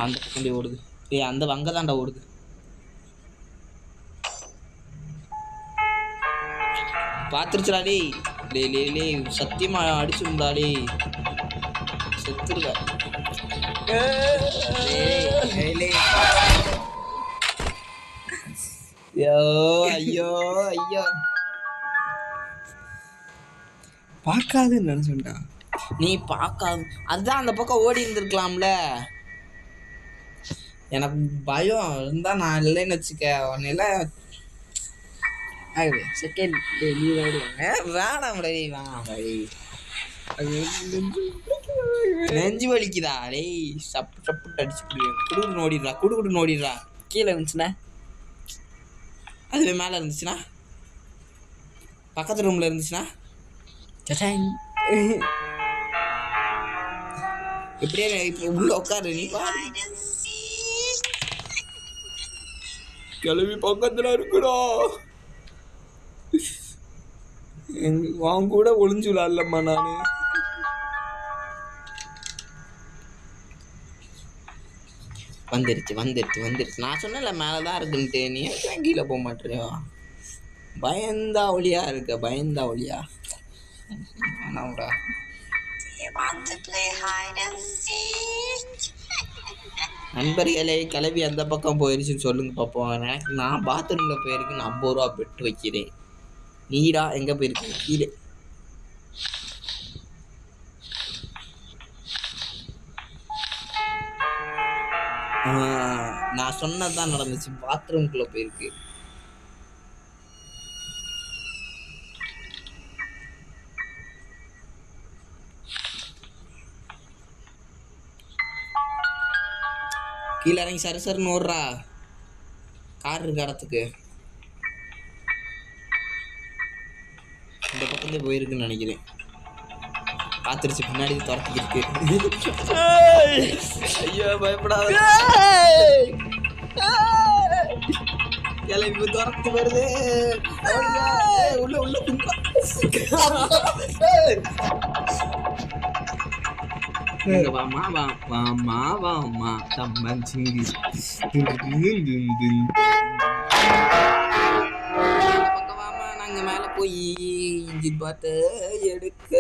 அந்த பக்கம் ஓடுது. அந்த வங்க தாண்டா ஓடுது. பாத்துருச்சுடா டேய். சத்தியமா அடிச்சுடா டேய். செத்துருவ. ஐயோ ஐயோ பார்க்காதுன்னு நினைச்சேன்டா. நீ பார்க்காது, அதுதான் அந்த பக்கம் ஓடி இருந்திருக்கலாம்ல. எனக்கு பயம் இருந்தா நான் இல்லைன்னு வச்சுக்க உன்னையில செகண்ட் நீ வேணாம் நெஞ்சு வலிக்குதா டேய். சப்பு சப்புட்டு அடிச்சு குடுக்குன்னு ஓடிடுறா, குடுக்குன்னு ஓடிடுறா. கீழே இருந்துச்சுன்னா அதுவே மேலே இருந்துச்சுன்னா, பக்கத்து ரூம்ல இருந்துச்சுன்னா இப்படியே இப்போ உள்ள உட்காரு. நீ கிளம்பி பக்கத்துல இருக்குடா. வாங்க கூட ஒளிஞ்சு விளாடலம்மா நானு. வந்துருச்சு. நான் சொன்னல மேலதான் இருக்குன்ட்டு. நீ ஏன் கீழே போக மாட்டியோ? பயந்தா ஒளியா இருக்க, பயந்தா ஒளியா. நண்பர்களே, கிளவி அந்த பக்கம் போயிருச்சுன்னு சொல்லுங்க பார்ப்போம். எனக்கு நான் பாத்ரூம்ல போயிருக்கேன். 50 ரூபா பெட்டு வைக்கிறேன். நீடா எங்க போயிருக்கு? கீழே. நான் சொன்னதுதான் நடந்துச்சு. பாத்ரூம்குள்ள போயிருக்கு. கீழே இறங்கி சருன்னு ஓடுறா. கார் இருக்க இடத்துக்கு இந்த பக்கத்தே போயிருக்குன்னு நினைக்கிறேன். பாத்துருச்சு, பின்னாடி துரத்திக்கிருக்கு. ஐயோ பயப்படாத. கிளம்பி துரத்து வருது. உள்ள வாமா தம்மன் சிங்கி பக்கம் வாமா. நாங்க மேல போய் இன்ஜின் பார்த்து எடுக்க